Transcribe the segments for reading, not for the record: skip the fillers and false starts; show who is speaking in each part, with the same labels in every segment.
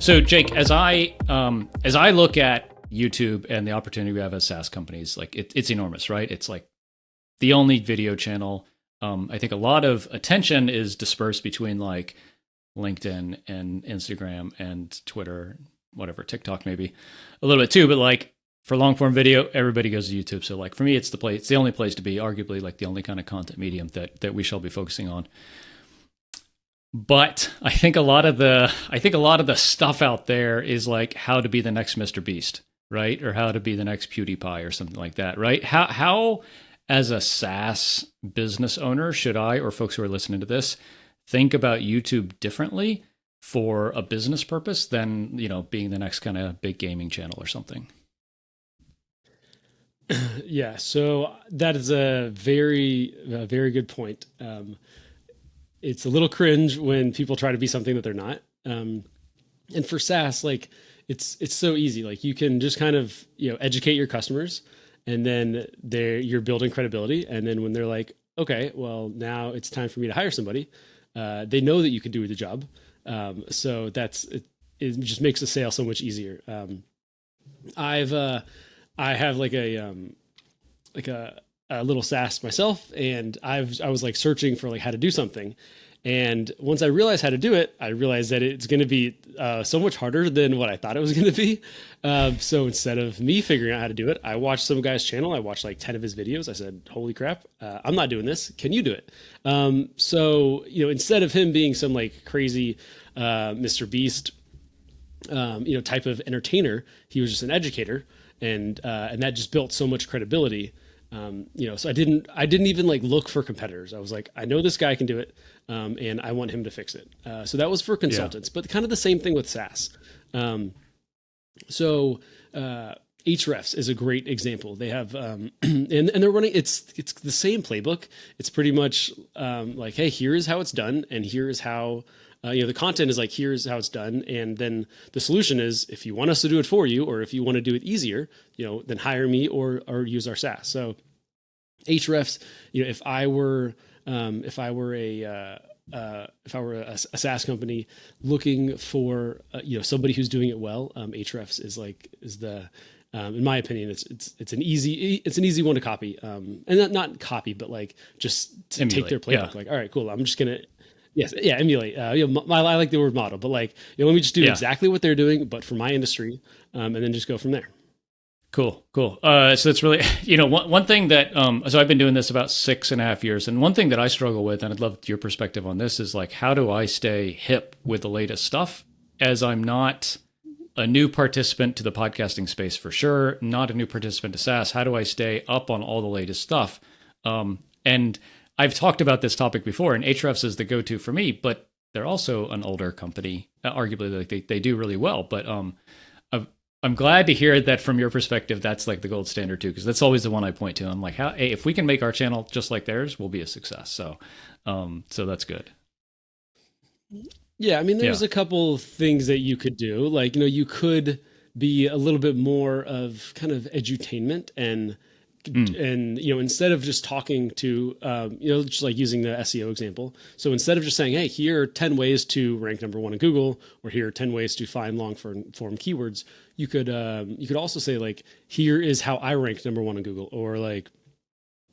Speaker 1: So Jake, as I look at YouTube and the opportunity we have as SaaS companies, like it's enormous, right? It's like the only video channel. I think a lot of attention is dispersed between like LinkedIn and Instagram and Twitter, whatever, TikTok maybe a little bit too, but like for long form video, everybody goes to YouTube. So like for me, it's the only place to be, arguably like the only kind of content medium that we shall be focusing on. But I think a lot of the stuff out there is like how to be the next Mr. Beast, right? Or how to be the next PewDiePie or something like that, right? How as a SaaS business owner should I, or folks who are listening to this, think about YouTube differently for a business purpose than, being the next kind of big gaming channel or something?
Speaker 2: Yeah, so that is a very good point. It's a little cringe when people try to be something that they're not. And for SaaS, like it's so easy. Like you can just kind of educate your customers, and then you're building credibility. And then when they're like, okay, well now it's time for me to hire somebody, they know that you can do the job. So it just makes the sale so much easier. I have like a little SaaS myself, and I was like searching for like how to do something. And once I realized how to do it, I realized that it's going to be so much harder than what I thought it was going to be. So instead of me figuring out how to do it, I watched some guy's channel. I watched like 10 of his videos. I said, holy crap, I'm not doing this. Can you do it? So, instead of him being some like crazy Mr. Beast, type of entertainer, he was just an educator. And that just built so much credibility. So I didn't even like look for competitors. I was like, I know this guy can do it, and I want him to fix it. So that was for consultants, but kind of the same thing with SaaS. Hrefs is a great example. They have, and they're running, it's the same playbook. It's pretty much like, hey, here's how it's done, and here's how, the content is like, here's how it's done. And then the solution is, if you want us to do it for you, or if you want to do it easier, then hire me or use our SaaS. So Hrefs, if I were a SaaS company looking for, somebody who's doing it well, Hrefs is the, in my opinion, it's an easy one to copy, and not copy, but like just to emulate, take their playbook. Yeah. Like, all right, cool. I'm just going to, emulate. I like the word model, but like, let me just do exactly what they're doing, but for my industry, and then just go from there.
Speaker 1: Cool. So that's really, one thing that, so I've been doing this about 6.5 years. And one thing that I struggle with, and I'd love your perspective on this, is like, how do I stay hip with the latest stuff, as I'm not a new participant to the podcasting space for sure, not a new participant to SaaS. How do I stay up on all the latest stuff? And I've talked about this topic before, and Ahrefs is the go-to for me, but they're also an older company. Arguably, like they do really well. But I'm glad to hear that from your perspective, that's like the gold standard too, because that's always the one I point to. I'm like, hey, if we can make our channel just like theirs, we'll be a success. So that's good.
Speaker 2: Yeah, I mean, there's a couple things that you could do. Like, you could be a little bit more of kind of edutainment and instead of just talking to, just like using the SEO example. So instead of just saying, hey, here are 10 ways to rank number one in Google, or here are 10 ways to find long form keywords, you could also say like, here is how I ranked number one in Google, or like,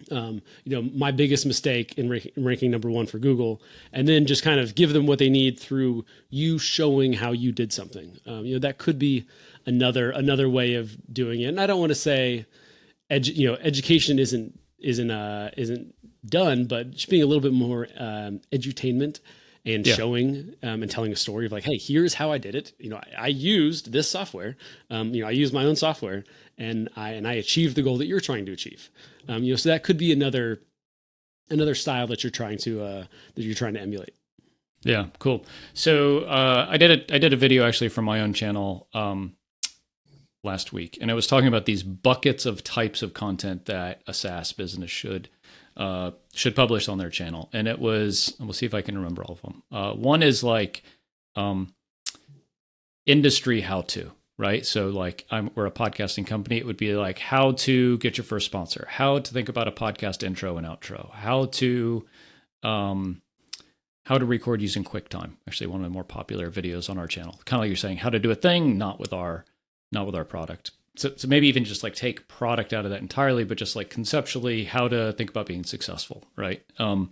Speaker 2: my biggest mistake in ranking number one for Google, and then just kind of give them what they need through you showing how you did something. That could be another way of doing it. And I don't want to say, education isn't done, but just being a little bit more edutainment and showing and telling a story of like, hey, here's how I did it. I used this software. I used my own software, and I achieved the goal that you're trying to achieve. So that could be another style that you're trying to emulate.
Speaker 1: Yeah, cool. So I did a video actually from my own channel last week, and I was talking about these buckets of types of content that a SaaS business should publish on their channel. And it was, we'll see if I can remember all of them. One is like industry how-to, right? So like we're a podcasting company. It would be like how to get your first sponsor, how to think about a podcast intro and outro, how to how to record using QuickTime. Actually, one of the more popular videos on our channel. Kind of like you're saying, how to do a thing, not with our product. So maybe even just like take product out of that entirely, but just like conceptually how to think about being successful, right? The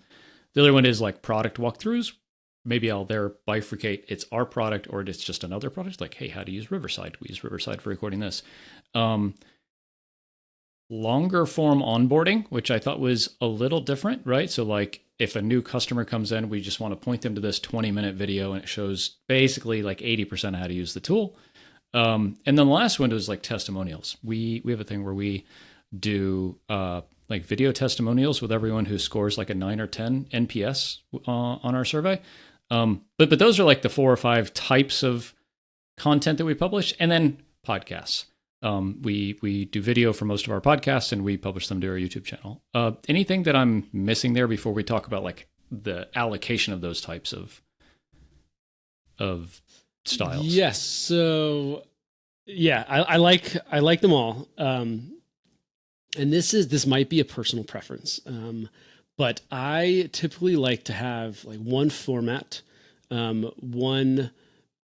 Speaker 1: other one is like product walkthroughs. Maybe I'll there bifurcate it's our product or it's just another product. Like, hey, how to use Riverside? We use Riverside for recording this. Longer form onboarding, which I thought was a little different, right? So like if a new customer comes in, we just want to point them to this 20-minute video and it shows basically like 80% of how to use the tool. And then the last one was like testimonials. We have a thing where we do like video testimonials with everyone who scores like a 9 or 10 NPS on our survey. But those are like the 4 or 5 types of content that we publish, and then podcasts. We do video for most of our podcasts, and we publish them to our YouTube channel. Anything that I'm missing there before we talk about like the allocation of those types of styles?
Speaker 2: Yes. So yeah, I like them all. And this might be a personal preference. But I typically like to have like one format, one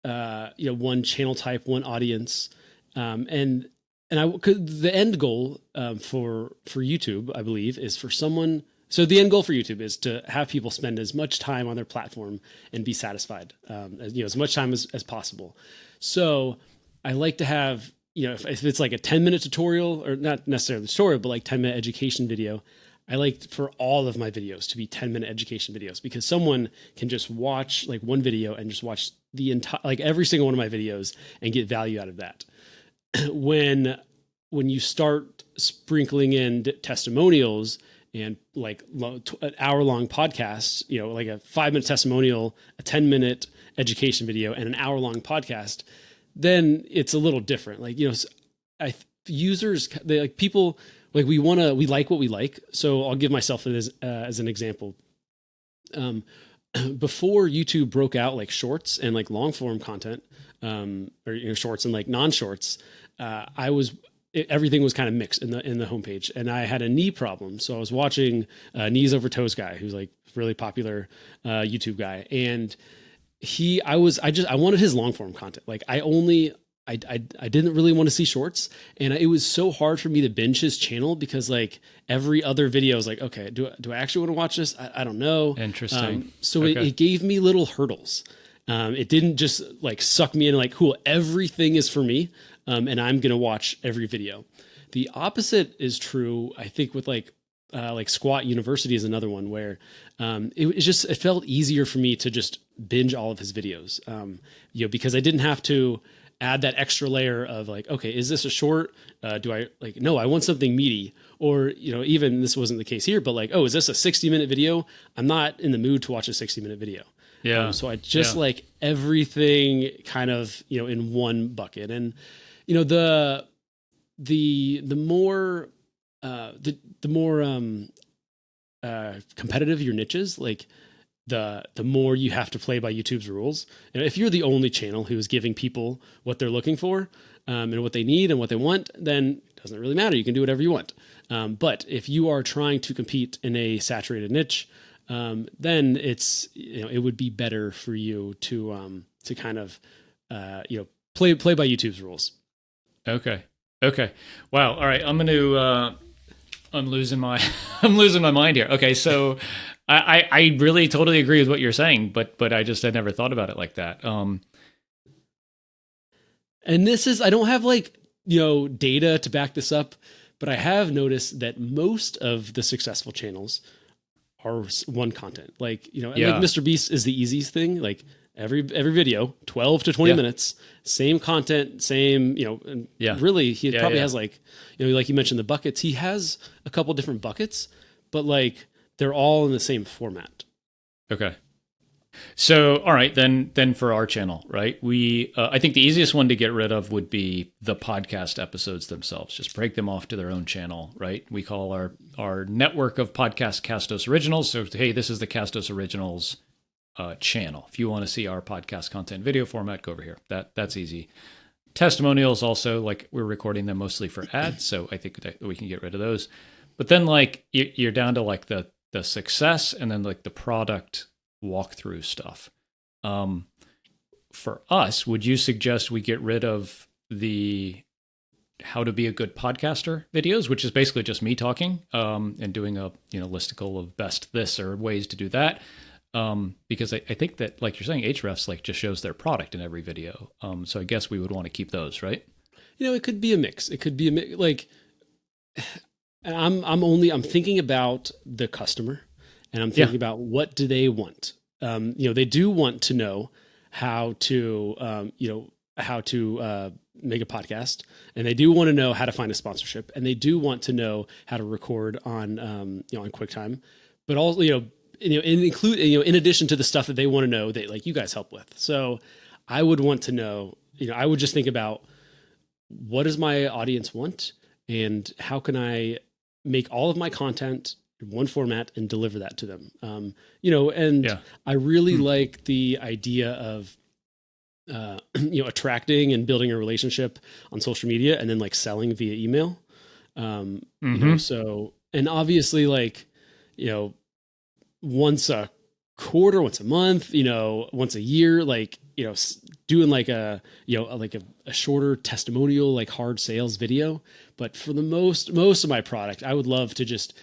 Speaker 2: channel type, one audience, and the end goal for YouTube, I believe, is for someone. So the end goal for YouTube is to have people spend as much time on their platform and be satisfied, as much time as possible. So I like to have, if it's like a 10-minute tutorial, or not necessarily a tutorial, but like 10-minute education video, I like for all of my videos to be 10-minute education videos, because someone can just watch like one video and just watch the entire, like every single one of my videos and get value out of that. When you start sprinkling in testimonials and like an hour-long podcast, like a 5-minute testimonial, a 10-minute education video, and an hour-long podcast, then it's a little different. Like, users, people, like we like what we like. So I'll give myself as an example. Before YouTube broke out like shorts and like long form content, or shorts and like non-shorts, everything was kind of mixed in the homepage, and I had a knee problem. So I was watching Knees Over Toes guy, who's like really popular YouTube guy, and I wanted his long form content. Like I didn't really want to see shorts, and it was so hard for me to binge his channel because like every other video is like, okay, do I actually want to watch this? I don't know.
Speaker 1: Interesting.
Speaker 2: So
Speaker 1: okay.
Speaker 2: it gave me little hurdles. It didn't just like suck me in like, cool, everything is for me. And I'm going to watch every video. The opposite is true, I think, with like Squat University is another one where it felt easier for me to just binge all of his videos, because I didn't have to add that extra layer of like, okay, is this a short? Do I like, no, I want something meaty, or, even this wasn't the case here, but like, oh, is this a 60-minute video? I'm not in the mood to watch a 60-minute video.
Speaker 1: Yeah.
Speaker 2: So I just like everything kind of, in one bucket. And, the more competitive your niches, like the more you have to play by YouTube's rules. And if you're the only channel who's giving people what they're looking for, and what they need and what they want, then it doesn't really matter. You can do whatever you want. But if you are trying to compete in a saturated niche, then it's, it would be better for you to kind of, play by YouTube's rules.
Speaker 1: Okay. Wow. All right. I'm losing my mind here. Okay. So I really totally agree with what you're saying, but I never thought about it like that.
Speaker 2: And I don't have like, data to back this up, but I have noticed that most of the successful channels are one content. Like, like Mr. Beast is the easiest thing. Like every video, 12 to 20 minutes, same content, same, and really he probably has like, like you mentioned the buckets, he has a couple different buckets, but like they're all in the same format.
Speaker 1: Okay. So, all right, then for our channel, right? I think the easiest one to get rid of would be the podcast episodes themselves. Just break them off to their own channel, right? We call our network of podcasts Castos Originals. So, hey, this is the Castos Originals channel. If you want to see our podcast content video format, go over here. That's easy. Testimonials also, like we're recording them mostly for ads, so I think that we can get rid of those. But then like you're down to like the success and then like the product walkthrough stuff. For us, would you suggest we get rid of the how to be a good podcaster videos, which is basically just me talking and doing a listicle of best this or ways to do that? Because I think that, like you're saying, Ahrefs like just shows their product in every video. So I guess we would want to keep those, right?
Speaker 2: It could be a mix. It could be a mix. Like I'm thinking about the customer, and I'm thinking about what do they want. They do want to know how to make a podcast, and they do want to know how to find a sponsorship, and they do want to know how to record on on QuickTime, but also in addition to the stuff that they want to know that like you guys help with. So I would want to know, I would just think about what does my audience want, and how can I make all of my content in one format and deliver that to them. I really like the idea of attracting and building a relationship on social media, and then like selling via email. So, and obviously like, once a quarter, once a month, once a year, like, doing like a shorter testimonial, like hard sales video. But for the most of my product, I would love to just,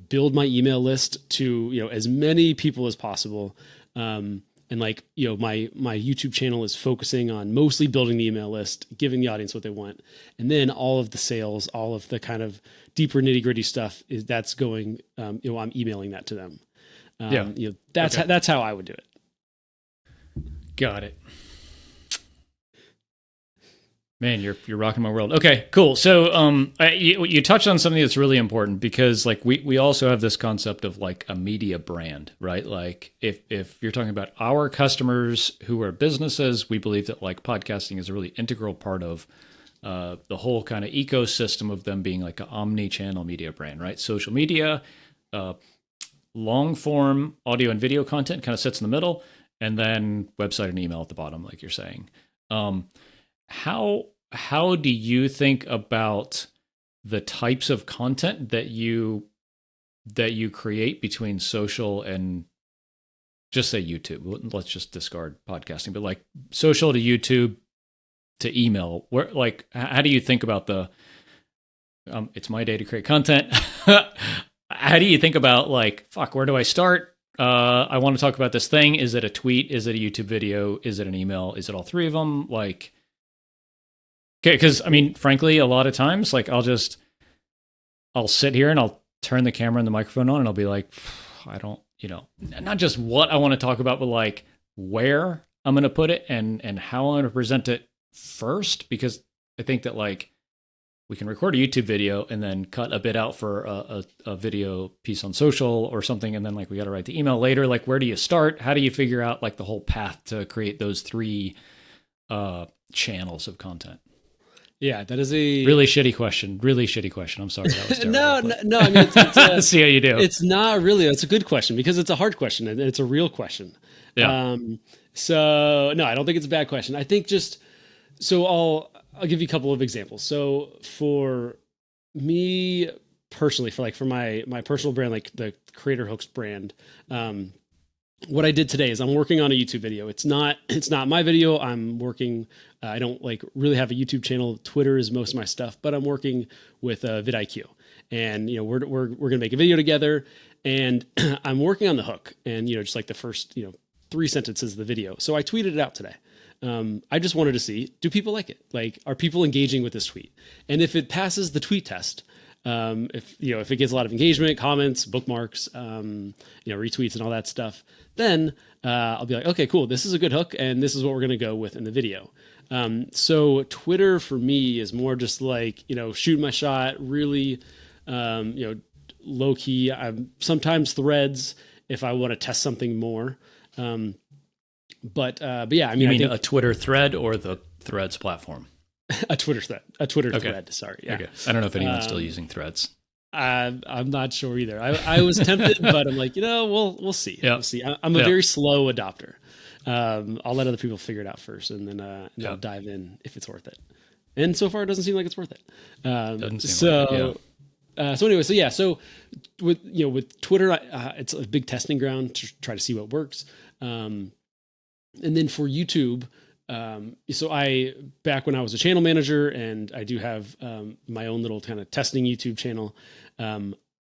Speaker 2: build my email list to, as many people as possible. And like, my YouTube channel is focusing on mostly building the email list, giving the audience what they want. And then all of the sales, all of the kind of deeper nitty gritty stuff that's going, I'm emailing that to them. That's how I would do it.
Speaker 1: Got it. Man, you're rocking my world. Okay, cool. So you touched on something that's really important, because like we also have this concept of like a media brand, right? Like if you're talking about our customers who are businesses, we believe that like podcasting is a really integral part of the whole kind of ecosystem of them being like an omni-channel media brand, right? Social media, long form audio and video content kind of sits in the middle, and then website and email at the bottom, like you're saying. How do you think about the types of content that you create between social and, just say YouTube? Let's just discard podcasting, but like social to YouTube to email. Where, like, how do you think about the? It's my day to create content. How do you think about like, where do I start? I want to talk about this thing. Is it a tweet? Is it a YouTube video? Is it an email? Is it all three of them? Like, okay, because I mean, frankly, a lot of times, like I'll sit here and I'll turn the camera and the microphone on, and I'll be like, I don't, not just what I want to talk about, but like where I'm going to put it and how I'm going to present it first, because I think that like we can record a YouTube video and then cut a bit out for a video piece on social or something, and then like we got to write the email later. Like, where do you start? How do you figure out like the whole path to create those three channels of content?
Speaker 2: Yeah, that is a
Speaker 1: really shitty question. I'm sorry. That was terrible,
Speaker 2: no. I mean,
Speaker 1: let's see how you do.
Speaker 2: It's not really. It's a good question, because it's a hard question and it's a real question.
Speaker 1: Yeah.
Speaker 2: So no, I don't think it's a bad question. I think I'll give you a couple of examples. So for me personally, for my personal brand, like the Creator Hooks brand, what I did today is I'm working on a YouTube video. It's not my video. I'm working. I don't like really have a YouTube channel. Twitter is most of my stuff, but I'm working with vidIQ, and we're gonna make a video together, and I'm working on the hook, and just like the first 3 sentences of the video. So I tweeted it out today. I just wanted to see, do people like it? Like, are people engaging with this tweet? And if it passes the tweet test, if it gets a lot of engagement, comments, bookmarks, retweets and all that stuff, then I'll be like, okay, cool. This is a good hook, and this is what we're going to go with in the video. So Twitter for me is more just like, shoot my shot, really, low key. I'm sometimes Threads if I want to test something more. But yeah, I mean,
Speaker 1: you mean a Twitter thread or the Threads platform?
Speaker 2: A Twitter thread. Sorry. Yeah.
Speaker 1: Okay. I don't know if anyone's still using Threads.
Speaker 2: I'm not sure either. I was tempted, but I'm like, we'll see.
Speaker 1: Yeah.
Speaker 2: We'll see. I'm a very slow adopter. I'll let other people figure it out first, and then I'll dive in if it's worth it. And so far, it doesn't seem like it's worth it.
Speaker 1: Doesn't seem like it,
Speaker 2: So anyway, so yeah, so with Twitter, it's a big testing ground to try to see what works. And then for YouTube, so back when I was a channel manager, and I do have my own little kind of testing YouTube channel.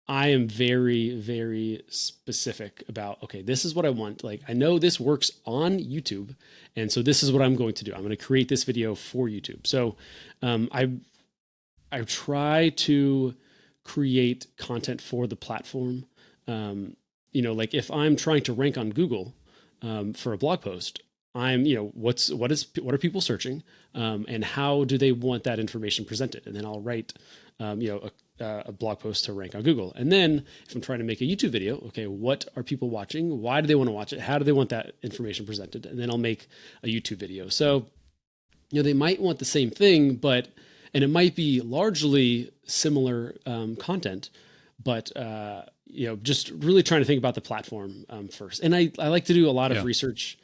Speaker 2: I am very, very specific about, okay, this is what I want. Like, I know this works on YouTube. And so this is what I'm going to do. I'm going to create this video for YouTube. So I try to create content for the platform. Like if I'm trying to rank on Google for a blog post, what are people searching, and how do they want that information presented? And then I'll write, a blog post to rank on Google. And then if I'm trying to make a YouTube video, okay, what are people watching? Why do they want to watch it? How do they want that information presented? And then I'll make a YouTube video. So, they might want the same thing, and it might be largely similar content, but just really trying to think about the platform first. And I like to do a lot of research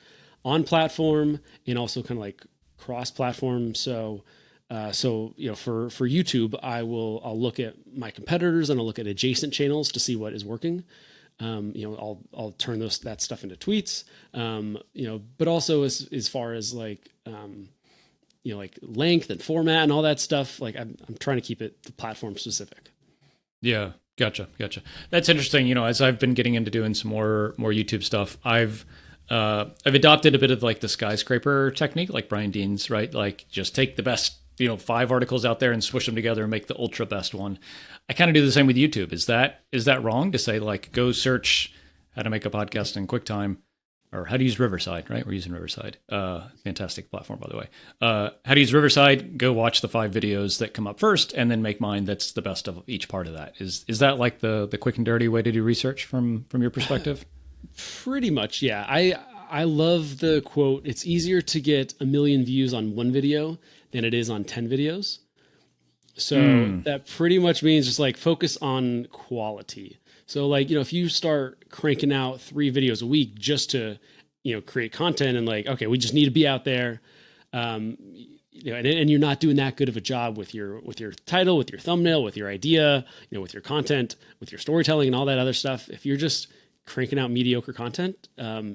Speaker 2: on platform and also kind of like cross-platform. So for YouTube, I'll look at my competitors and I'll look at adjacent channels to see what is working. I'll turn that stuff into tweets. But also as far as like length and format and all that stuff, like I'm trying to keep it platform specific.
Speaker 1: Yeah. Gotcha. That's interesting. As I've been getting into doing some more YouTube stuff, I've adopted a bit of like the skyscraper technique, like Brian Dean's, right? Like just take the best, 5 articles out there and swish them together and make the ultra best one. I kind of do the same with YouTube. Is that wrong to say like, go search how to make a podcast in QuickTime or how to use Riverside, right? We're using Riverside. Fantastic platform, by the way. How to use Riverside, go watch the 5 videos that come up first and then make mine that's the best of each part of that. Is that like the quick and dirty way to do research from your perspective?
Speaker 2: Pretty much, yeah. I love the quote, it's easier to get 1 million views on one video than it is on 10 videos. So that pretty much means just like focus on quality. So like, if you start cranking out 3 videos a week just to, create content and like, okay, we just need to be out there. And you're not doing that good of a job with your title, with your thumbnail, with your idea, with your content, with your storytelling and all that other stuff. If you're just cranking out mediocre content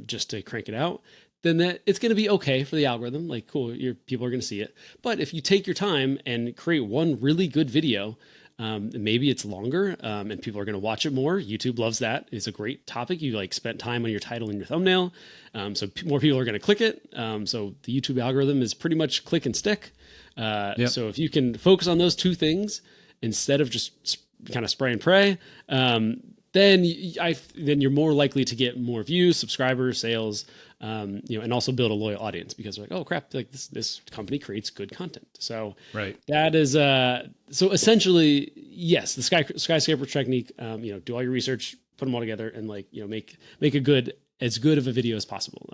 Speaker 2: just to crank it out, then it's going to be okay for the algorithm. Like, cool, people are going to see it. But if you take your time and create one really good video, maybe it's longer and people are going to watch it more. YouTube loves that. It's a great topic. You like spent time on your title and your thumbnail. So more people are going to click it. So the YouTube algorithm is pretty much click and stick. So if you can focus on those 2 things instead of just kind of spray and pray, then you're more likely to get more views, subscribers, sales, and also build a loyal audience because they're like, oh crap, like this company creates good content. So that is so essentially, yes, the skyscraper technique. Do all your research, put them all together, and like make as good of a video as possible.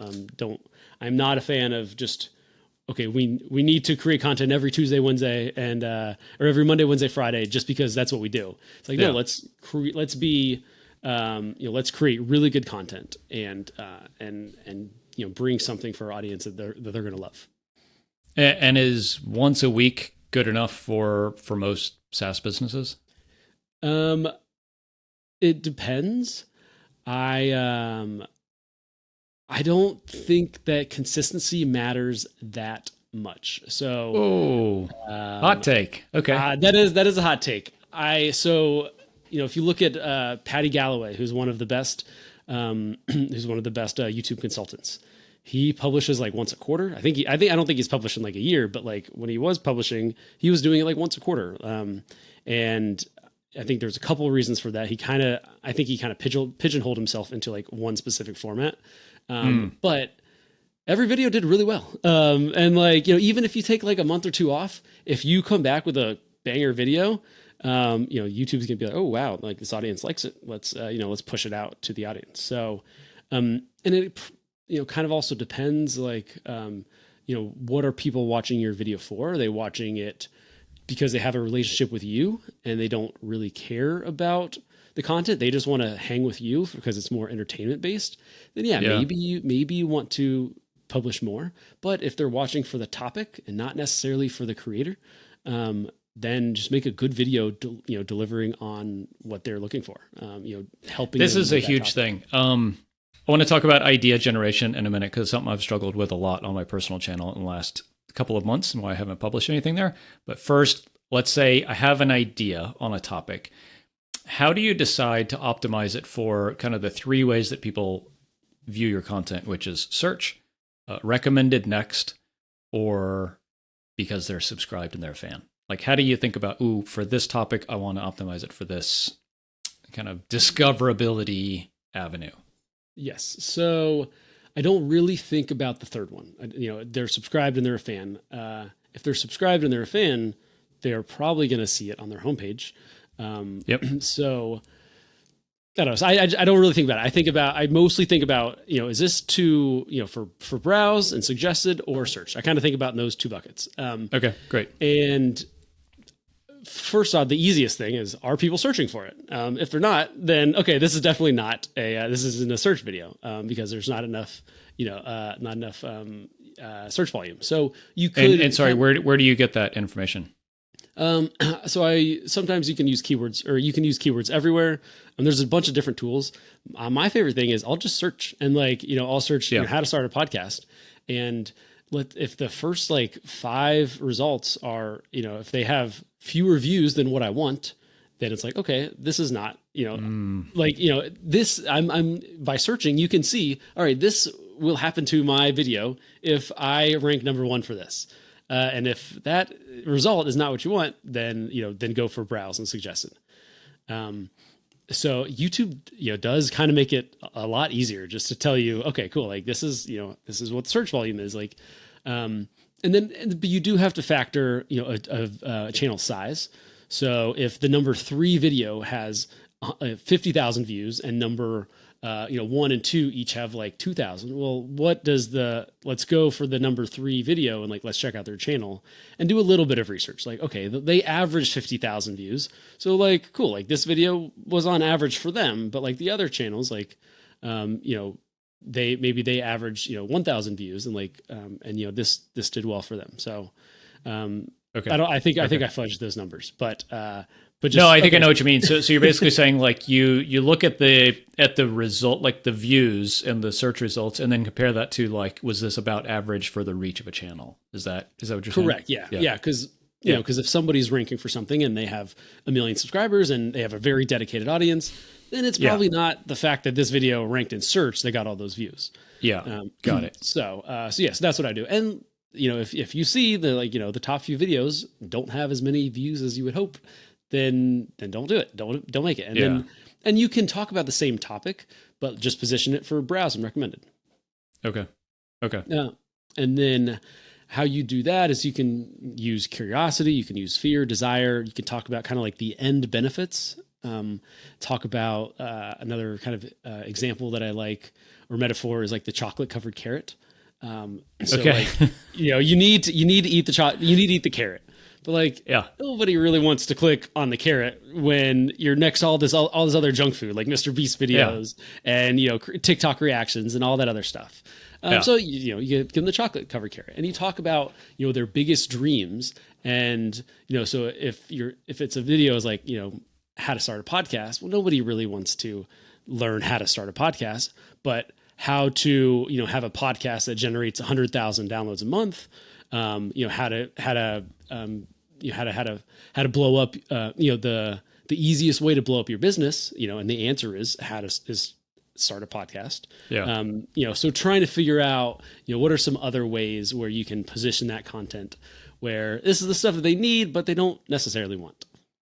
Speaker 2: I'm not a fan of just, okay, we need to create content every Tuesday, Wednesday, and or every Monday, Wednesday, Friday, just because that's what we do. It's like, no, let's create really good content and bring something for our audience that they're going to love.
Speaker 1: And is once a week good enough for most SaaS businesses?
Speaker 2: It depends. I don't think that consistency matters that much. So,
Speaker 1: hot take. Okay,
Speaker 2: that is a hot take. If you look at Patty Galloway, who's one of the best YouTube consultants, he publishes like once a quarter. I don't think he's published in like a year, but like when he was publishing, he was doing it like once a quarter. And I think there's a couple of reasons for that. I think he kind of pigeonholed himself into like one specific format. But every video did really well. And like, even if you take like a month or 2 off, if you come back with a banger video, YouTube's gonna be like, oh wow, like this audience likes it. Let's push it out to the audience. So, and it, kind of also depends like, what are people watching your video for? Are they watching it because they have a relationship with you and they don't really care about the content? They just want to hang with you because it's more entertainment based. Then maybe you want to publish more. But if they're watching for the topic and not necessarily for the creator, then just make a good video, delivering on what they're looking for. Helping.
Speaker 1: This
Speaker 2: them
Speaker 1: is a
Speaker 2: with that
Speaker 1: huge
Speaker 2: topic.
Speaker 1: thing. I want to talk about idea generation in a minute because it's something I've struggled with a lot on my personal channel in the last couple of months and why I haven't published anything there. But first, let's say I have an idea on a topic. How do you decide to optimize it for kind of the three ways that people view your content, which is search, recommended next, or because they're subscribed and they're a fan? Like, how do you think about, for this topic, I want to optimize it for this kind of discoverability avenue?
Speaker 2: Yes. So I don't really think about the third one. They're subscribed and they're a fan. If they're subscribed and they're a fan, they're probably going to see it on their homepage.
Speaker 1: Yep.
Speaker 2: So I don't know. So I don't really think about it. I mostly think about, is this for browse and suggested or search? I kind of think about in those two buckets.
Speaker 1: Okay, great.
Speaker 2: And first off, the easiest thing is, are people searching for it? If they're not, then okay, this is definitely not this isn't a search video, because there's not enough, search volume. So you could,
Speaker 1: and sorry, where do you get that information?
Speaker 2: So sometimes you can use keywords, or you can use keywords everywhere. And there's a bunch of different tools. My favorite thing is I'll just search and I'll search how to start a podcast, and if the first 5 results are, if they have fewer views than what I want, then it's okay, this is not, this I'm by searching, you can see, all right, this will happen to my video if I rank number 1 for this. And if that result is not what you want, then, then go for browse and suggested. So YouTube, does kind of make it a lot easier just to tell you, okay, cool. This is what the search volume is like. But you do have to factor, a channel size. So if the number 3 video has 50,000 views and number 1 and 2 each have 2,000. Well, let's go for the number 3 video and let's check out their channel and do a little bit of research. Okay, they averaged 50,000 views. So cool. This video was on average for them, but the other channels, they averaged, 1,000 views and this did well for them. So,
Speaker 1: okay.
Speaker 2: I think I fudged those numbers, but just,
Speaker 1: no, I think I know what you mean. So you're basically saying you look at the result, the views and the search results, and then compare that to was this about average for the reach of a channel? Is that what you're saying?
Speaker 2: Correct. Yeah. Because because if somebody's ranking for something and they have 1 million subscribers and they have a very dedicated audience, then it's probably not the fact that this video ranked in search that got all those views.
Speaker 1: Yeah, got it.
Speaker 2: So yes, that's what I do. And if you see the the top few videos don't have as many views as you would hope, then don't do it. Don't make it. And then you can talk about the same topic, but just position it for browse and recommended.
Speaker 1: Okay.
Speaker 2: And then how you do that is you can use curiosity, you can use fear, desire. You can talk about kind of the end benefits. Talk about another kind of example that I like, or metaphor, is the chocolate covered carrot.
Speaker 1: Okay.
Speaker 2: You need to eat the carrot. But nobody really wants to click on the carrot when you're next to all this other junk food, like Mr. Beast videos and TikTok reactions and all that other stuff. So you give them the chocolate covered carrot, and you talk about their biggest dreams, and so if it's a video is how to start a podcast, well, nobody really wants to learn how to start a podcast, but how to have a podcast that generates 100,000 downloads a month. How to blow up, the easiest way to blow up your business, and the answer is start a podcast.
Speaker 1: Yeah.
Speaker 2: So trying to figure out, what are some other ways where you can position that content where this is the stuff that they need, but they don't necessarily want.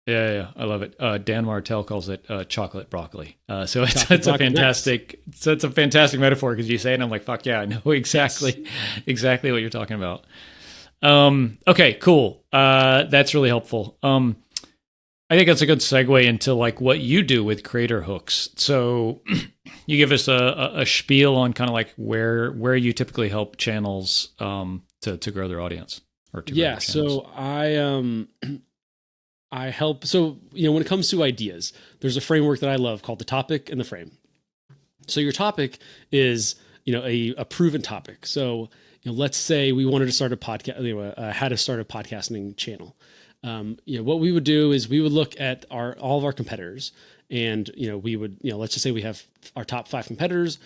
Speaker 1: Yeah, I love it. Dan Martell calls it chocolate broccly. So it's a fantastic, nice. So it's a fantastic metaphor because you say it, and I'm like, fuck yeah, I know exactly what you're talking about. Okay, cool. That's really helpful. I think that's a good segue into what you do with creator hooks. So you give us a spiel on kind of where you typically help channels to grow their audience or to grow their channels.
Speaker 2: So I help. So, when it comes to ideas, there's a framework that I love called the topic and the frame. So your topic is, a proven topic. So, let's say we wanted to start a podcast, how to start a podcasting channel. what we would do is we would look at all of our competitors, and we would, let's just say we have our top 5 competitors.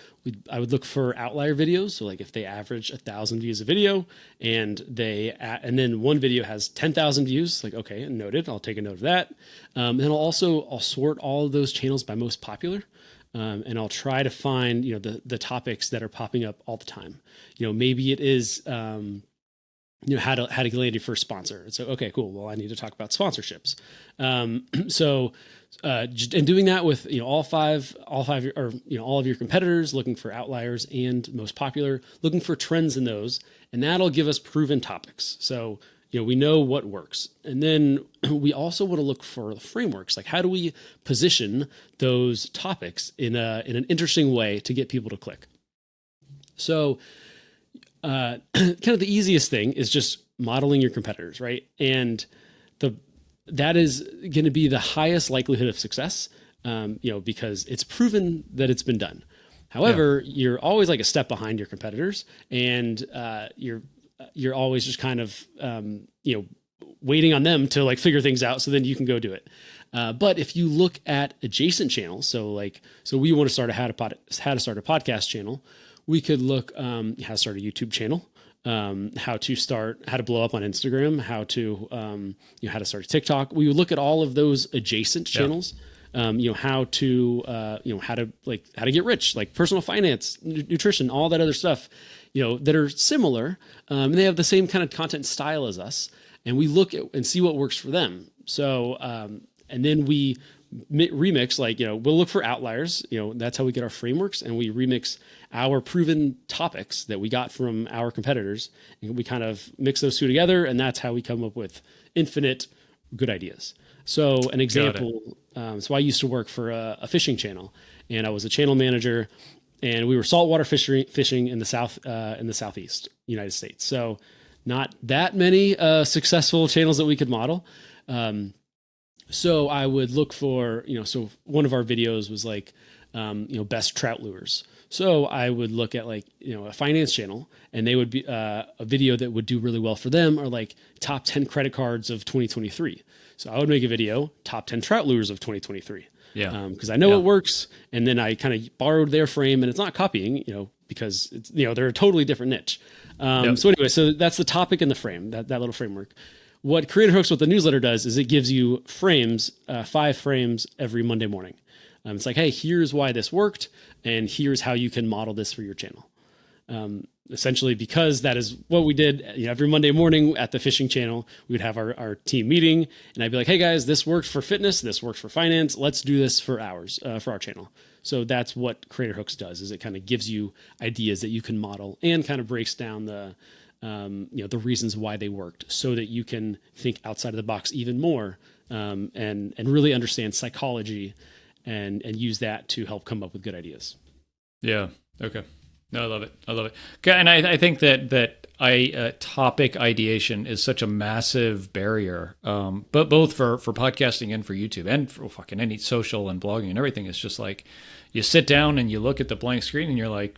Speaker 2: I would look for outlier videos. So like if they average 1,000 views a video, and then one video has 10,000 views, like, okay, noted. I'll take a note of that. Then I'll sort all of those channels by most popular. And I'll try to find, the topics that are popping up all the time. Maybe it is, how to get land your first sponsor. So, okay, cool. Well, I need to talk about sponsorships. And doing that with, all five, or, all of your competitors, looking for outliers and most popular, looking for trends in those, and that'll give us proven topics. So, we know what works. And then we also want to look for the frameworks. Like, how do we position those topics in an interesting way to get people to click? So, kind of the easiest thing is just modeling your competitors, right? And that is going to be the highest likelihood of success, because it's proven that it's been done. However, you're always like a step behind your competitors, and you're always just kind of, waiting on them to like figure things out, so then you can go do it. But if you look at adjacent channels, so we want to start how to start a podcast channel, we could look, how to start a YouTube channel, how to blow up on Instagram, how to start a TikTok. We would look at all of those adjacent channels. How to get rich, like personal finance, nutrition, all that other stuff, that are similar. And they have the same kind of content style as us. And we look at and see what works for them. So, and then we remix, we'll look for outliers, that's how we get our frameworks, and we remix our proven topics that we got from our competitors. And we kind of mix those two together. And that's how we come up with infinite good ideas. So an example, so I used to work for a fishing channel, and I was a channel manager, and we were saltwater fishing in the Southeast United States. So not that many successful channels that we could model. So I would look for, so one of our videos was like, best trout lures. So I would look at a finance channel, and they would be a video that would do really well for them are like top 10 credit cards of 2023. So I would make a video, top 10 trout lures of 2023. Yeah. Because I know it works. And then I kind of borrowed their frame, and it's not copying, because it's, they're a totally different niche. So anyway, so that's the topic and the frame, that little framework. What Creator Hooks with the newsletter does is it gives you frames, 5 frames every Monday morning. It's like, hey, here's why this worked, and here's how you can model this for your channel. Essentially, because that is what we did. Every Monday morning at the fishing channel, we would have our team meeting, and I'd be like, hey guys, this worked for fitness, this works for finance. Let's do this for our channel. So that's what Creator Hooks does, is it kind of gives you ideas that you can model and kind of breaks down the reasons why they worked, so that you can think outside of the box even more, and really understand psychology and use that to help come up with good ideas. Yeah.
Speaker 1: Okay. No, I love it. Okay. And I think that topic ideation is such a massive barrier, but both for podcasting and for YouTube and for fucking any social and blogging and everything. It's just like you sit down and you look at the blank screen and you're like,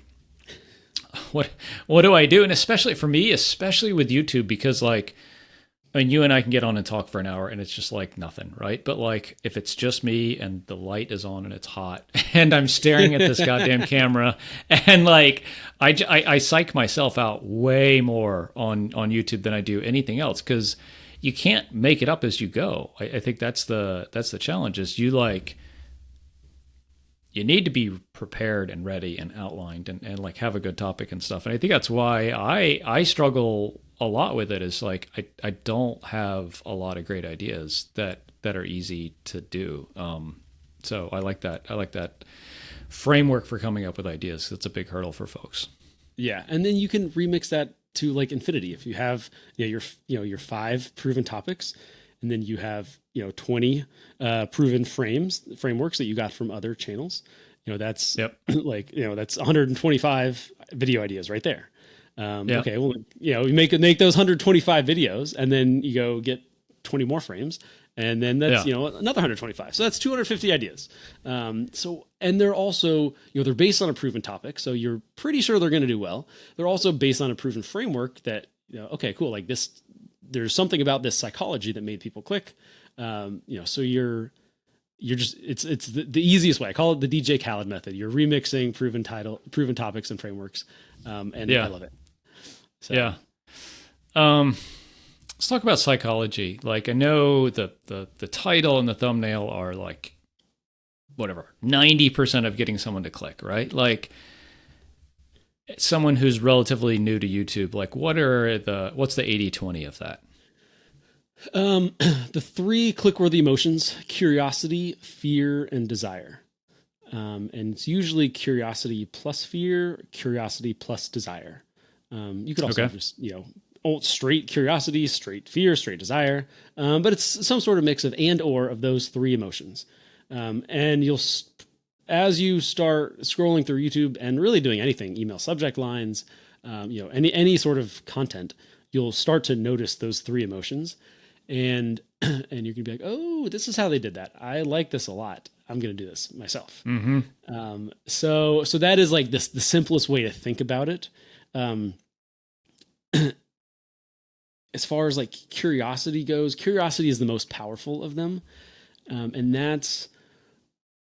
Speaker 1: what do I do? And especially for me, especially with YouTube, because you and I can get on and talk for an hour and it's just like nothing, right? But if it's just me and the light is on and it's hot and I'm staring at this goddamn camera, and I psych myself out way more on YouTube than I do anything else, because you can't make it up as you go. I think that's the challenge, is you need to be prepared and ready and outlined and have a good topic and stuff. And I think that's why I struggle a lot with it, is I don't have a lot of great ideas that are easy to do. So I like that framework for coming up with ideas. That's a big hurdle for folks.
Speaker 2: Yeah. And then you can remix that to infinity. If you have, your 5 proven topics, and then you have, 20 proven frameworks that you got from other channels, that's that's 125 video ideas right there. Okay, well, you make those 125 videos, and then you go get 20 more frames, and then that's another 125. So that's 250 ideas. And they're also they're based on a proven topic, so you're pretty sure they're going to do well. They're also based on a proven framework that okay, cool, there's something about this psychology that made people click. So you're just, it's the easiest way. I call it the DJ Khaled method. You're remixing proven topics and frameworks. And I love it. So.
Speaker 1: Yeah. Let's talk about psychology. Like, I know the title and the thumbnail are like, whatever, 90% of getting someone to click, right? Like, someone who's relatively new to YouTube, like, what's the 80-20 of that?
Speaker 2: The 3 click-worthy emotions: curiosity, fear, and desire. And it's usually curiosity plus fear, curiosity plus desire. You could also just, straight curiosity, straight fear, straight desire. But it's some sort of mix of or of those 3 emotions. And as you start scrolling through YouTube and really doing anything, email subject lines, any sort of content, you'll start to notice those 3 emotions. And you're gonna be like, oh, this is how they did that. I like this a lot. I'm gonna do this myself.
Speaker 1: Mm-hmm.
Speaker 2: So that is like the simplest way to think about it. As far as like curiosity goes, curiosity is the most powerful of them, and that's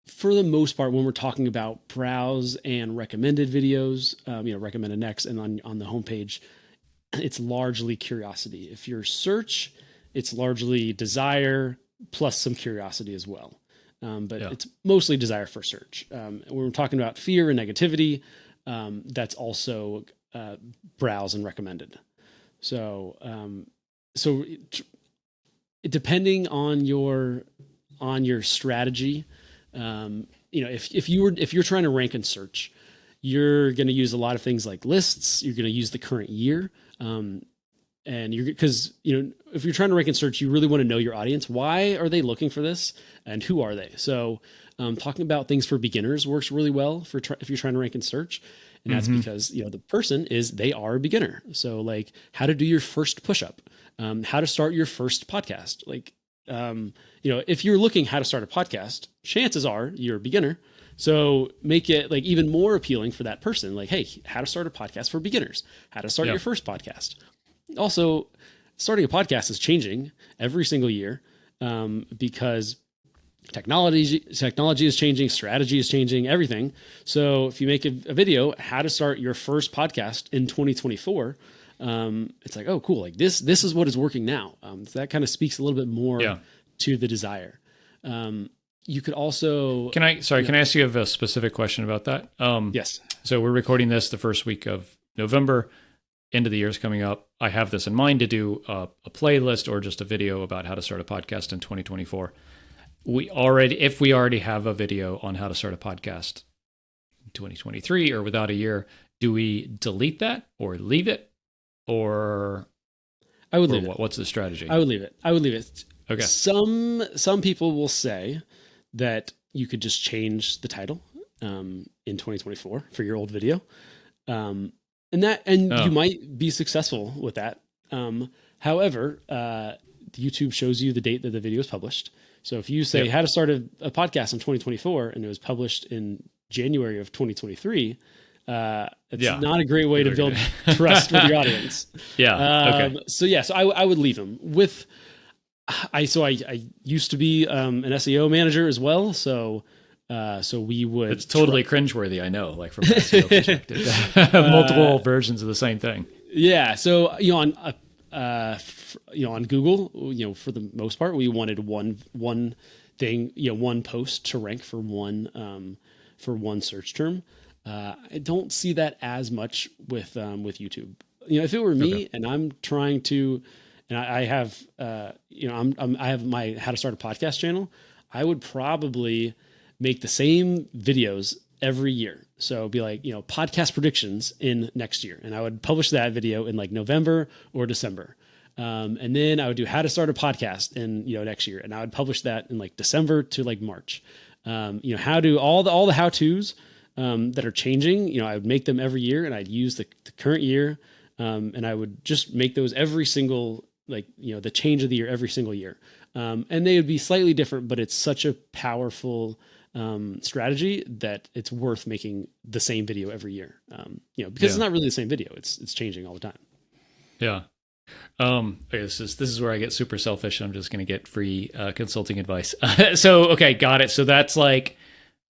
Speaker 2: for the most part when we're talking about browse and recommended videos. Recommended next, and on the homepage, it's largely curiosity. If you're search, it's largely desire plus some curiosity as well. But it's mostly desire for search. When we're talking about fear and negativity, that's also browse and recommended. So depending on your strategy, if you're trying to rank and search, you're going to use a lot of things like lists. You're going to use the current year. And because if you're trying to rank and search, you really want to know your audience. Why are they looking for this, and who are they? So, talking about things for beginners works really well if you're trying to rank and search, and that's because the person they are a beginner. So, like, how to do your first push-up, how to start your first podcast. Like, if you're looking how to start a podcast, chances are you're a beginner. So make it like even more appealing for that person. Like, hey, how to start a podcast for beginners, how to start your first podcast. Also, starting a podcast is changing every single year because technology is changing, strategy is changing, everything. So if you make a video, how to start your first podcast in 2024, it's like, oh, cool. Like this is what is working now. So that kind of speaks a little bit more to the desire. You could also... Can I
Speaker 1: ask you a specific question about that?
Speaker 2: Yes.
Speaker 1: So we're recording this the first week of November. End of the year is coming up. I have this in mind to do a playlist or just a video about how to start a podcast in 2024. If we already have a video on how to start a podcast in 2023 or without a year, do we delete that or leave it? Or
Speaker 2: I would leave it.
Speaker 1: What's the strategy?
Speaker 2: I would leave it.
Speaker 1: Okay.
Speaker 2: Some people will say that you could just change the title in 2024 for your old video. You might be successful with that. However, YouTube shows you the date that the video is published. So if you say how to start a podcast in 2024 and it was published in January of 2023, it's not a great way to build trust with your audience. So I would leave them with. I used to be an SEO manager as well. So we would.
Speaker 1: It's totally cringeworthy. I know, like from an SEO perspective, multiple versions of the same thing.
Speaker 2: Yeah. So on Google, for the most part, we wanted one thing, one post to rank for one search term. I don't see that as much with YouTube. If it were me and I'm trying to, and I have, I have my how to start a podcast channel, I would probably make the same videos every year. So it'd be like, podcast predictions in next year. And I would publish that video in like November or December. And then I would do how to start a podcast in, next year. And I would publish that in like December to like March. How do all the how-tos that are changing, I would make them every year and I'd use the current year. And I would just make those every single, the change of the year, every single year. And they would be slightly different, but it's such a powerful strategy that it's worth making the same video every year. Because it's not really the same video. It's changing all the time.
Speaker 1: Yeah. Okay, this is where I get super selfish. I'm just going to get free consulting advice. So okay, got it. So that's like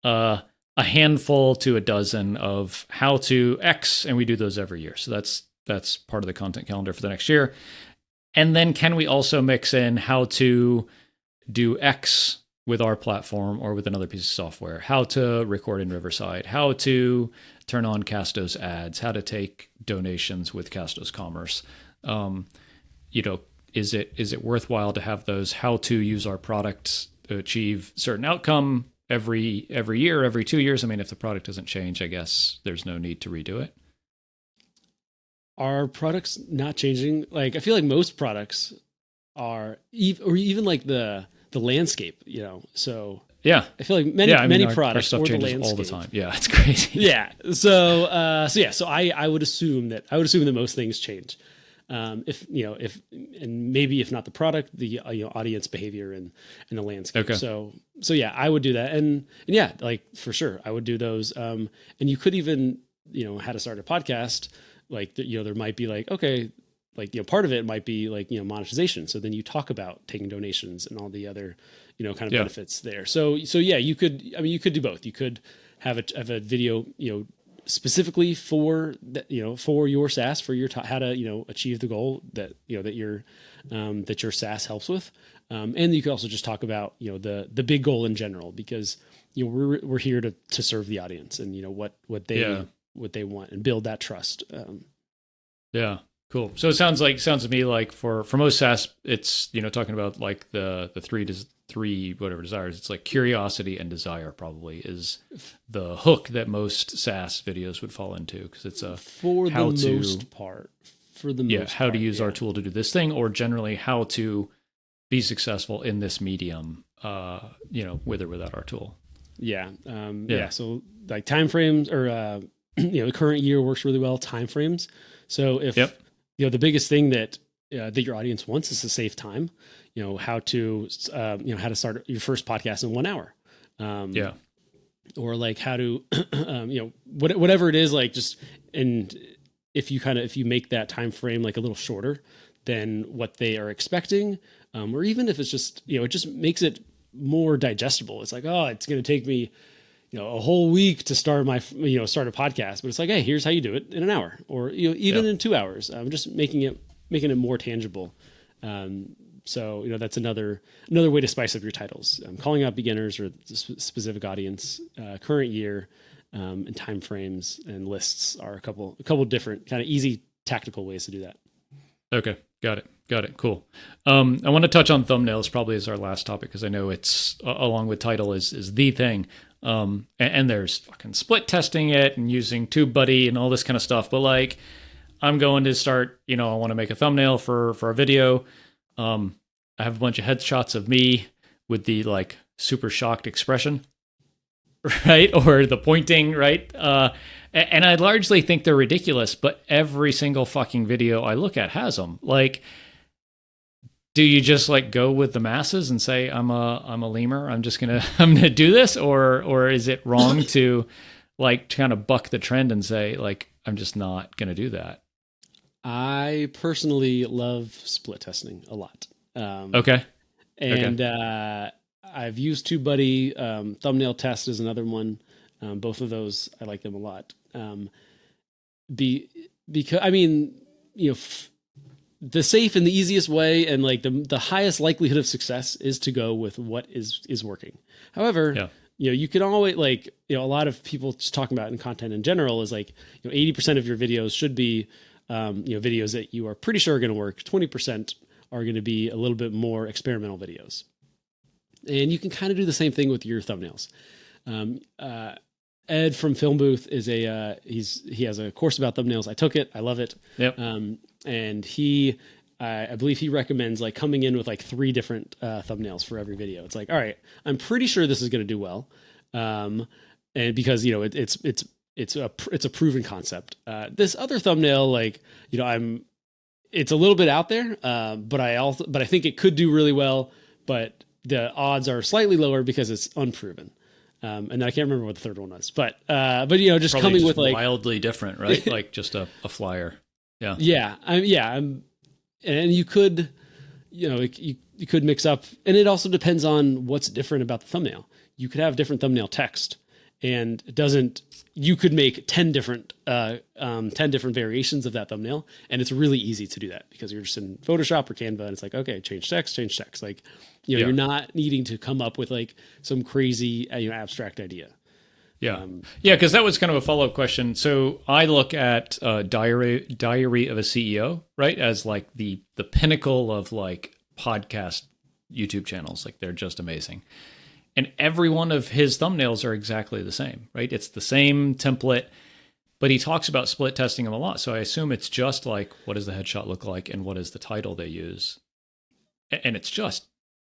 Speaker 1: a handful to a dozen of how to X, and we do those every year. So that's part of the content calendar for the next year. And then can we also mix in how to do X with our platform or with another piece of software? How to record in Riverside? How to turn on Castos ads? How to take donations with Castos Commerce? You know, is it worthwhile to have those how to use our products to achieve certain outcome every year, every 2 years? I mean, if the product doesn't change, I guess there's no need to redo it.
Speaker 2: Are products not changing? Like, I feel like most products are, or even like the landscape, you know. So
Speaker 1: Yeah.
Speaker 2: I feel like many
Speaker 1: Yeah, I mean, our
Speaker 2: products
Speaker 1: stuff
Speaker 2: or the
Speaker 1: changes
Speaker 2: landscape
Speaker 1: all the time. Yeah, it's crazy.
Speaker 2: Yeah. So I would assume that most things change. If you know, if and maybe if not the product, the audience behavior and the landscape.
Speaker 1: Okay.
Speaker 2: So yeah, I would do that, and yeah, like for sure, I would do those. And you could even how to start a podcast. Like there might be like, okay, like part of it might be like monetization. So then you talk about taking donations and all the other kind of benefits there. So yeah, you could do both. You could have a video specifically for for your SaaS, for your how to achieve the goal that that your SaaS helps with, and you could also just talk about the big goal in general, because we're here to serve the audience and what they want and build that trust.
Speaker 1: Yeah, cool. So it sounds to me like for most SaaS, it's talking about like the three whatever desires. It's like curiosity and desire probably is the hook that most SaaS videos would fall into, because it's a
Speaker 2: for
Speaker 1: how
Speaker 2: the
Speaker 1: to,
Speaker 2: most part.
Speaker 1: How to use our tool to do this thing, or generally how to be successful in this medium, with or without our tool.
Speaker 2: Yeah. So like timeframes, or the current year works really well. Timeframes. So if the biggest thing that your audience wants is to save time, how to start your first podcast in 1 hour. Or like how to whatever it is, like just, and if you make that time frame like a little shorter than what they are expecting, or even if it's just it just makes it more digestible. It's like, oh, it's going to take me a whole week to start my start a podcast, but it's like, hey, here's how you do it in an hour, or even in 2 hours. Just making it more tangible. So that's another way to spice up your titles. Calling out beginners or specific audience, current year, and timeframes and lists are a couple different kind of easy tactical ways to do that.
Speaker 1: Okay, got it. Cool. I want to touch on thumbnails probably as our last topic, because I know it's along with title is the thing. And there's fucking split testing it and using TubeBuddy and all this kind of stuff. But like, I'm going to start, I want to make a thumbnail for a video. I have a bunch of headshots of me with the like super shocked expression, right? Or the pointing, right? And I largely think they're ridiculous, but every single fucking video I look at has them. Like, do you just like go with the masses and say I'm a lemur, I'm gonna do this, or is it wrong to like kind of buck the trend and say like I'm just not gonna do that?
Speaker 2: I personally love split testing a lot.
Speaker 1: Okay.
Speaker 2: And I've used TubeBuddy. Thumbnail Test is another one. Both of those, I like them a lot. Because I mean, the safe and the easiest way and like the highest likelihood of success is to go with what is working. However, you can always like, a lot of people just talking about in content in general is like, 80% of your videos should be, videos that you are pretty sure are going to work. 20% are going to be a little bit more experimental videos. And you can kind of do the same thing with your thumbnails. Ed from Film Booth is he has a course about thumbnails. I took it. I love it.
Speaker 1: Yep.
Speaker 2: And I believe he recommends like coming in with like 3 different thumbnails for every video. It's like, all right, I'm pretty sure this is going to do well. And because, it's a proven concept. This other thumbnail, like, it's a little bit out there, but I think it could do really well, but the odds are slightly lower because it's unproven. And I can't remember what the third one was, but just
Speaker 1: probably
Speaker 2: coming
Speaker 1: just
Speaker 2: with like
Speaker 1: wildly different, right? Like just a flyer. Yeah.
Speaker 2: Yeah. and you could, you could mix up, and it also depends on what's different about the thumbnail. You could have different thumbnail text, and it doesn't. You could make 10 different variations of that thumbnail, and it's really easy to do that because you're just in Photoshop or Canva, and it's like, okay, change text. Like, you're not needing to come up with like some crazy abstract idea.
Speaker 1: Yeah. Yeah. Because that was kind of a follow-up question. So I look at Diary of a CEO, right, as like the pinnacle of like podcast YouTube channels. Like they're just amazing. And every one of his thumbnails are exactly the same, right? It's the same template, but he talks about split testing them a lot. So I assume it's just like, what does the headshot look like and what is the title they use? And it's just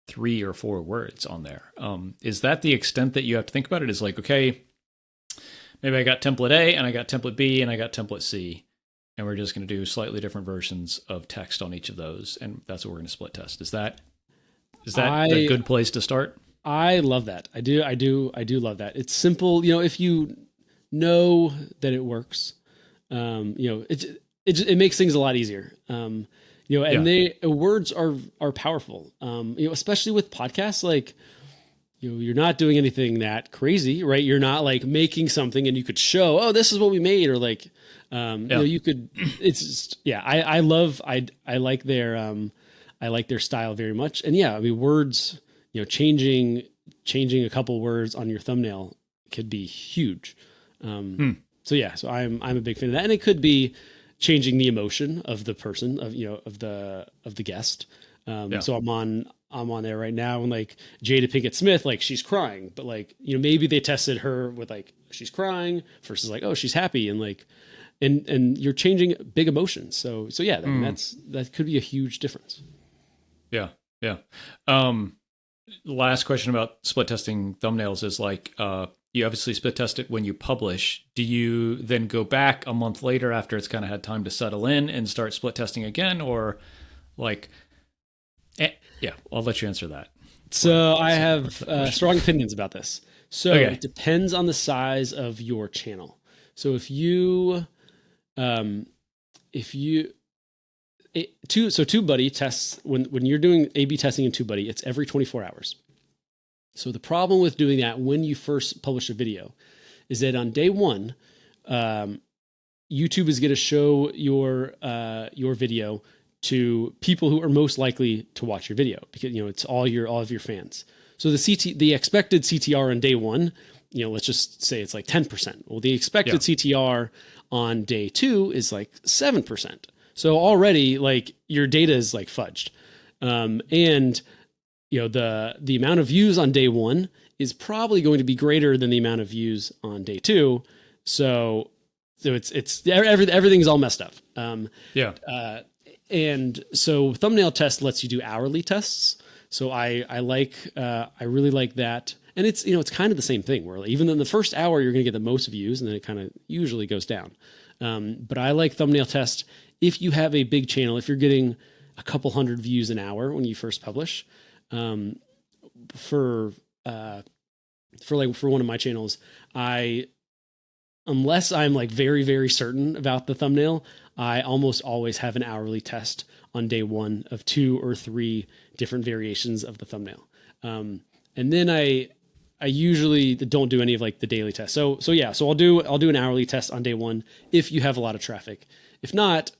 Speaker 1: 3 or 4 words on there. Is that the extent that you have to think about it? Is like, okay, maybe I got template A and I got template B and I got template C, and we're just going to do slightly different versions of text on each of those, and that's what we're going to split test. Is that a good place to start?
Speaker 2: I love that. I do love that. It's simple. If you know that it works, it makes things a lot easier. And words are powerful. Especially with podcasts, like, you're not doing anything that crazy, right? You're not like making something and you could show, oh, this is what we made, or like, you could. It's just, I like their style very much, and words. Changing a couple words on your thumbnail could be huge. So I'm a big fan of that, and it could be changing the emotion of the person of the guest. So I'm on there right now, and like Jada Pinkett Smith, like she's crying, but like maybe they tested her with like she's crying versus like, oh, she's happy, and like and you're changing big emotions. So that could be a huge difference.
Speaker 1: Yeah. Last question about split testing thumbnails is like, you obviously split test it when you publish. Do you then go back a month later after it's kind of had time to settle in and start split testing again? Or like, I'll let you answer that.
Speaker 2: So I have strong opinions about this. So It depends on the size of your channel. So if TubeBuddy tests when you're doing A/B testing in TubeBuddy, it's every 24 hours. So the problem with doing that when you first publish a video is that on day one, YouTube is going to show your video to people who are most likely to watch your video because it's all of your fans. So the expected CTR on day one, let's just say it's like 10%. Well, the expected CTR on day 2 is like 7%. So already, like, your data is like fudged, and the amount of views on day 1 is probably going to be greater than the amount of views on day 2. So it's everything's all messed up. And so thumbnail test lets you do hourly tests. So I really like that, and it's kind of the same thing where even in the first hour you're going to get the most views, and then it kind of usually goes down. But I like thumbnail test. If you have a big channel, if you're getting a couple hundred views an hour when you first publish, for one of my channels, unless I'm like very, very certain about the thumbnail, I almost always have an hourly test on day 1 of 2 or 3 different variations of the thumbnail. And then I usually don't do any of like the daily tests. So I'll do an hourly test on day 1 if you have a lot of traffic. If not,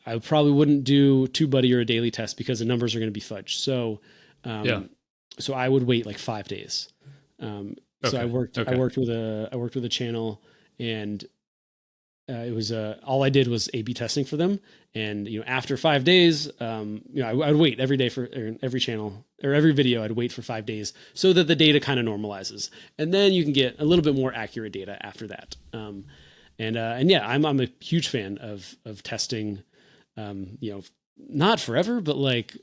Speaker 2: I probably wouldn't do TubeBuddy or a daily test because the numbers are going to be fudged. So I would wait like 5 days. So I worked with a channel, and it was all I did was A/B testing for them. And after 5 days, I would wait every day for every channel or every video. I'd wait for 5 days so that the data kind of normalizes, and then you can get a little bit more accurate data after that. I'm a huge fan of testing. Not forever, but like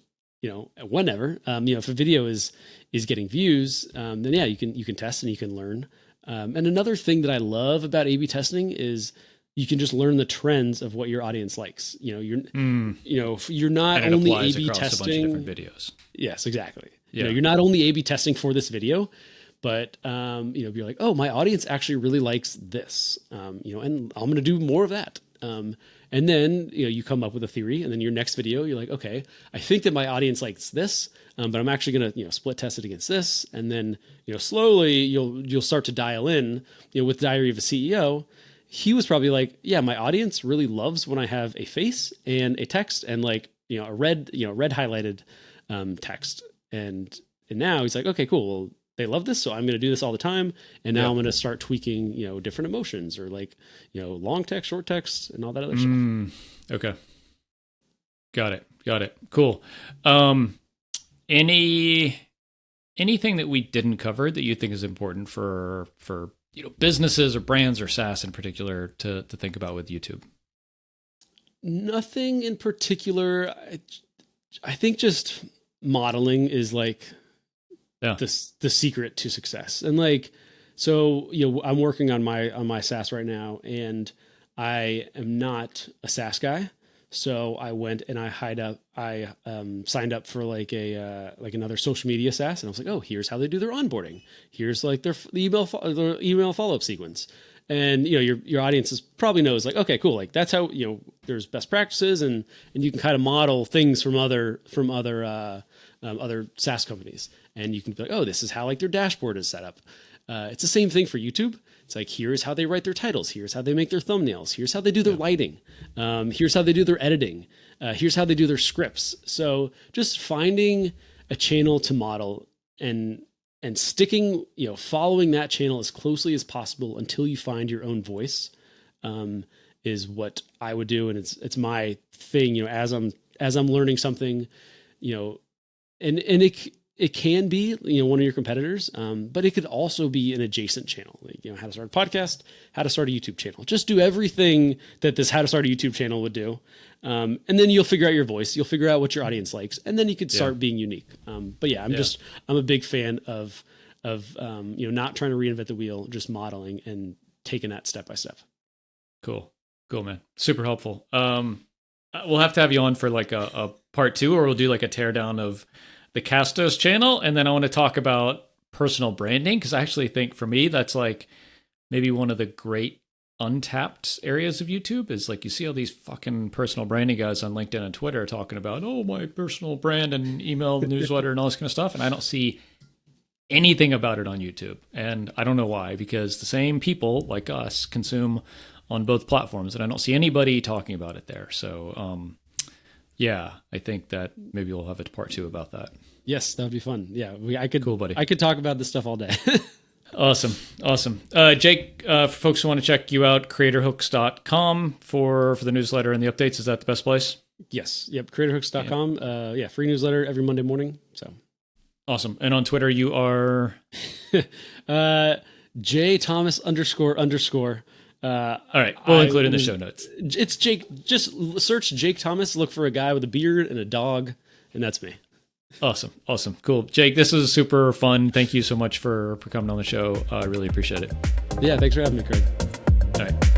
Speaker 2: whenever. If a video is getting views, then you can test and you can learn. And another thing that I love about A/B testing is you can just learn the trends of what your audience likes. You're not only A/B testing a bunch of different videos. Yes, exactly.
Speaker 1: Yeah.
Speaker 2: You're not only A/B testing for this video, but you're like, oh, my audience actually really likes this. And I'm going to do more of that. And And then, you come up with a theory, and then your next video, you're like, okay, I think that my audience likes this, but I'm actually going to, split test it against this. And then, slowly you'll start to dial in, with Diary of a CEO. He was probably like, yeah, my audience really loves when I have a face and a text and like, a red highlighted text. And now he's like, okay, cool. Well, they love this, so I'm going to do this all the time. And now I'm going to start tweaking, different emotions or like, long text, short text, and all that other stuff.
Speaker 1: Okay. Got it. Cool. Anything that we didn't cover that you think is important for businesses or brands or SaaS in particular to think about with YouTube?
Speaker 2: Nothing in particular. I think just modeling is like the secret to success. And like, so, I'm working on my SaaS right now, and I am not a SaaS guy. So I went and I signed up for like another social media SaaS, and I was like, oh, here's how they do their onboarding. Here's like their email follow-up sequence. And, your audience probably knows like, okay, cool. Like that's how, there's best practices, and you can kind of model things from other SaaS companies. And you can be like, oh, this is how like their dashboard is set up. It's the same thing for YouTube. It's like, here's how they write their titles. Here's how they make their thumbnails. Here's how they do their lighting. Here's how they do their editing. Here's how they do their scripts. So just finding a channel to model and sticking, following that channel as closely as possible until you find your own voice, is what I would do. And it's my thing, as I'm learning something, and it can be, one of your competitors, but it could also be an adjacent channel, like, how to start a podcast, how to start a YouTube channel. Just do everything that this how to start a YouTube channel would do. And then you'll figure out your voice, you'll figure out what your audience likes, and then you could start being unique. But yeah, I'm a big fan of not trying to reinvent the wheel, just modeling and taking that step by step.
Speaker 1: Cool, man. Super helpful. We'll have to have you on for like a part 2, or we'll do like a teardown of the Castos channel. And then I want to talk about personal branding, because I actually think for me, that's like maybe one of the great untapped areas of YouTube is like, you see all these fucking personal branding guys on LinkedIn and Twitter talking about, oh, my personal brand and email newsletter and all this kind of stuff. And I don't see anything about it on YouTube. And I don't know why, because the same people like us consume on both platforms, and I don't see anybody talking about it there. So, yeah, I think that maybe we'll have a part 2 about that.
Speaker 2: Yes, that would be fun. Yeah, cool, buddy. I could talk about this stuff all day.
Speaker 1: Awesome. Jake, for folks who want to check you out, creatorhooks.com for the newsletter and the updates. Is that the best place?
Speaker 2: Yes. Yep. Creatorhooks.com. Free newsletter every Monday morning. So
Speaker 1: awesome. And on Twitter, you are
Speaker 2: JThomas__.
Speaker 1: All right, we'll include it in the show notes.
Speaker 2: It's Jake. Just search Jake Thomas, look for a guy with a beard and a dog, and that's me. Awesome. Cool. Jake, this was super fun. Thank you so much for coming on the show. I really appreciate it. Yeah, thanks for having me, Craig.
Speaker 1: All right.